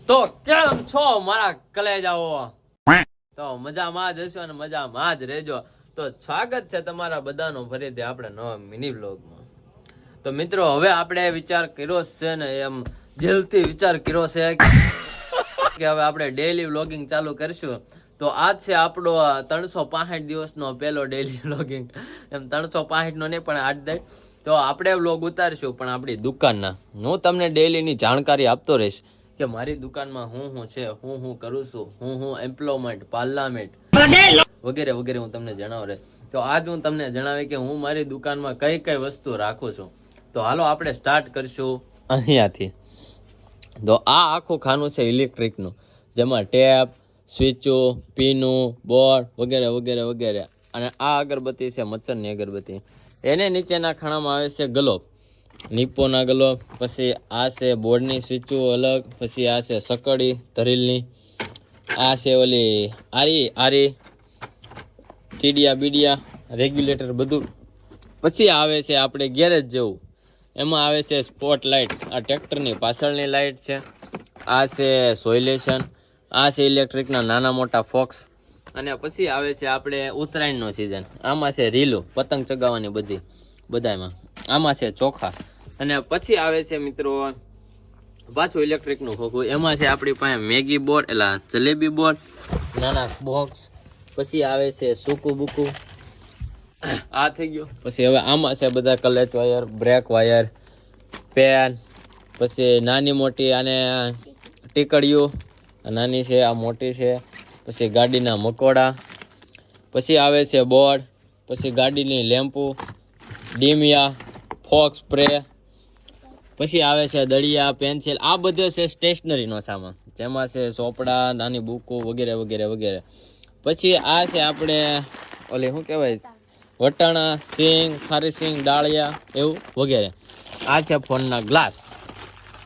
તો કેમ છો મારા કલેજાઓ? તો મજામાં જ હશો અને મજામાં જ રહેજો. તો સ્વાગત છે તમારા બધાનો ફરીથી આપણે નવા મિની વ્લોગમાં. તો મિત્રો હવે આપણે વિચાર કર્યો છે ને એમ દિલથી વિચાર કર્યો છે કે હવે આપણે ડેઈલી વ્લોગિંગ ચાલુ કરશું. તો આજ છે આપણો 365 દિવસનો પહેલો ડેઈલી વ્લોગિંગ. એમ 365 નો નહીં પણ આજ દે તો આપણે વ્લોગ ઉતારશું પણ આપણી દુકાનના. હું તમને ડેઈલીની જાણકારી આપતો રહીશ કે મારી દુકાનમાં હું છે, હું કરું છું, હું એમ્પ્લોયમેન્ટ, પાર્લામેન્ટ વગેરે વગેરે હું તમને જણાવું રહે. તો આજ હું તમને જણાવી કે હું મારી દુકાનમાં કઈ કઈ વસ્તુ રાખું છું. તો હાલો આપણે સ્ટાર્ટ કરશું અહીંયાથી. તો આ આખું ખાનું છે ઇલેક્ટ્રિકનું, જેમાં ટેપ, સ્વિચો, પીનું, બોર્ડ વગેરે વગેરે વગેરે. અને આ અગરબત્તી છે મચ્છરની અગરબત્તી. એને નીચેના ખાણામાં આવે છે ગ્લોબ, નિપ્પોના ગ્લોબ. પછી આ છે બોર્ડની સ્વિચો અલગ. પછી આ છે સકડી ધરીલની. આ છે ઓલી આરી ટીડિયા બીડિયા રેગ્યુલેટર બધું. પછી આવે છે આપણે ગેરેજ જેવું, એમાં આવે છે સ્પોટ લાઇટ. આ ટ્રેક્ટરની પાછળની લાઇટ છે. આ છે સોઇલેશન. આ છે ઇલેક્ટ્રિકના નાના મોટા ફોક્સ. અને પછી આવે છે આપણે ઉત્તરાયણનો સિઝન, આમાં છે રીલું પતંગ ચગાવવાની બધામાં. આમાં છે ચોખા. અને પછી આવે છે મિત્રો પાછું ઇલેક્ટ્રિકનું ખોખું. એમાં છે આપણી પાસે મેગી બોર્ડ, એટલે જલેબી બોર્ડ, નાના બોક્સ. પછી આવે છે સૂકું બુકું. આ થઈ ગયો. પછી હવે આમાં છે બધા clutch wire, brake wire, pen. પછી નાની મોટી આને ટીકડીઓ, નાની છે આ મોટી છે. પછી ગાડીના મકોડા. પછી આવે છે બોર્ડ. પછી ગાડીની લેમ્પો, ડીમિયા, ફોક્સ સ્પ્રે. પછી આવે છે દળિયા, પેન્સિલ. આ બધો છે સ્ટેશનરીનો સામાન, જેમાં છે ચોપડા, નાની બુકો વગેરે વગેરે વગેરે. પછી આ છે આપણે ઓલી શું કહેવાય, વટાણા, સિંગ, ખારી સિંગ, ડાળિયા એવું વગેરે. આ છે ફોનના ગ્લાસ.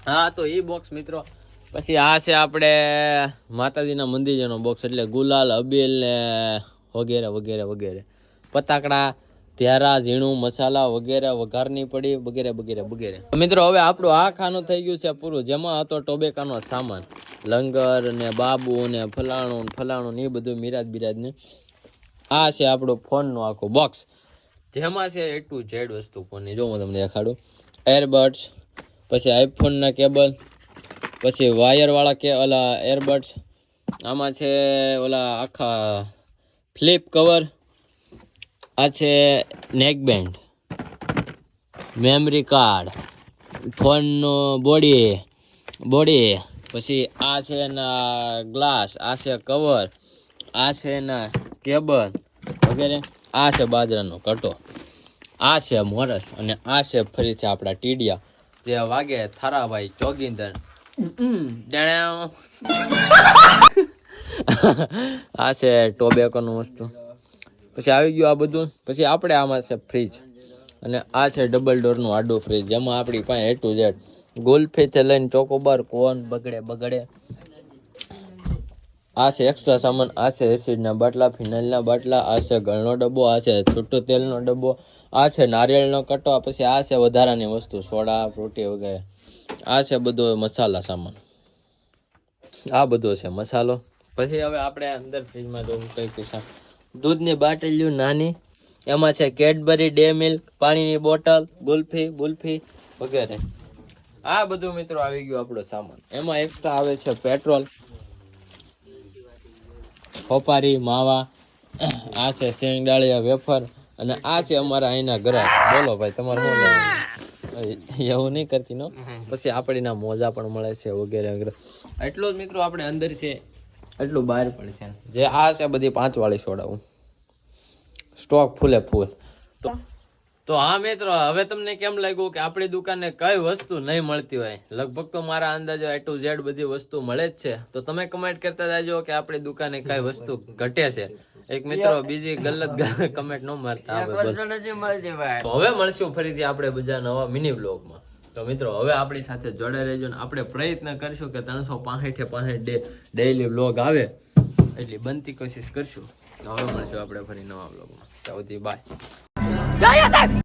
હા તો એ બોક્સ મિત્રો. પછી આ છે આપણે માતાજીના મંદિરનો બોક્સ, એટલે ગુલાલ, અબીલ ને વગેરે વગેરે વગેરે. પતાકડા, ત્યારા, ઝીણું, મસાલા વગેરે, વઘારની પડી વગેરે વગેરે વગેરે. મિત્રો હવે આપણું આ ખાનું થઈ ગયું છે પૂરું, જેમાં હતો ટોબેકાનો સામાન, લંગર ને બાબુ ને ફલાણું ને એ બધું મિરાજ બિરાજ ને. આ છે આપણું ફોનનું આખું બોક્સ, જેમાં છે A to Z વસ્તુ ફોનની. જો હું તમને દેખાડું. એરબડ્સ, પછી આઈફોનના કેબલ, પછી વાયરવાળા ઓલા એરબડ્સ. આમાં છે ઓલા આખા ફ્લિપ કવર. આ છે નેક બેન્ડ, મેમરી કાર્ડ, ફોનનું બોડી. પછી આ છે એના ગ્લાસ, આ છે કવર, આ છે એના કેબલ વગેરે. આ છે બાજરાનો કટો, આ છે મોરસ. અને આ છે ફરીથી આપણા ટીડિયા, જે વાગે થારાભાઈ ચોગીંદર. આ છે ટોબેકોનું વસ્તુ. પછી આવી ગયું આ બધું. પછી આપણે આમાં છે ફ્રીજ, અને આ છે ડબલ ડોરનું આડું ફ્રીજ, જેમાં આપણી પાસે A to Z ગુલ્ફીથી લઈને ચોકોબાર, કોન બગડે. આ છે એક્સ્ટ્રા સામાન. આ છે એસિડના બાટલા, ફિનાઇલના બાટલા. આ છે ગળનો ડબ્બો. આ છે છૂટું તેલનો ડબ્બો. આ છે નારિયેળનો કટો. પછી આ છે વધારાની વસ્તુ, સોડા, ફ્રૂટી વગેરે. આ છે બધો મસાલા સામાન. આ બધો છે મસાલો. પછી હવે આપણે અંદર ફ્રીજમાં જોવું કઈ દૂધની બાટલીઓ નાની. એમાં છે કેડબરી, ડે મિલ્ક, પાણીની બોટલ, ગુલ્ફી વગેરે. આ બધું મિત્રો આવી ગયું આપણો સામાન. એમાં એક્સ્ટ્રા આવે છે પેટ્રોલ, ખોપારી, માવા. આ છે સિંગ, ડાળિયા, વેફર. અને આ છે અમારા અહીંના ગ્રાહક. બોલો ભાઈ તમારે શું લેવાનું? એવું નહીં કરતી નો. પછી આપણીના મોજા પણ મળે છે વગેરે વગેરે. એટલો જ મિત્રો આપણે અંદર છે, એટલું બહાર પણ છે. જે આ છે બધી 5 વાળી સોડાઓ, સ્ટોક ફૂલે ફૂલ. તો હા મિત્રો, હવે તમને કેમ લાગ્યું કે આપણી દુકાને કઈ વસ્તુ નહીં મળતી હોય? લગભગ તો મારા અંદાજે A to Z બધી વસ્તુ મળે જ છે. તો તમે કમેન્ટ કરતા જાજો કે આપણી દુકાને કઈ વસ્તુ ઘટે છે. એક મિત્રો બીજી ગલત કમેન્ટ ન મારતા. તો હવે મળશું ફરીથી આપણે બીજા નવા મિની વ્લોગમાં. તો મિત્રો હવે આપણી સાથે જોડાઈ રહેજો ને આપણે પ્રયત્ન કરશું કે 365 ડેઈલી વ્લોગ આવે એટલી બનતી કોશિશ કરશું. તો હવે મળશું આપણે ફરી નવા વ્લોગમાં. ત્યાં સુધી બાય.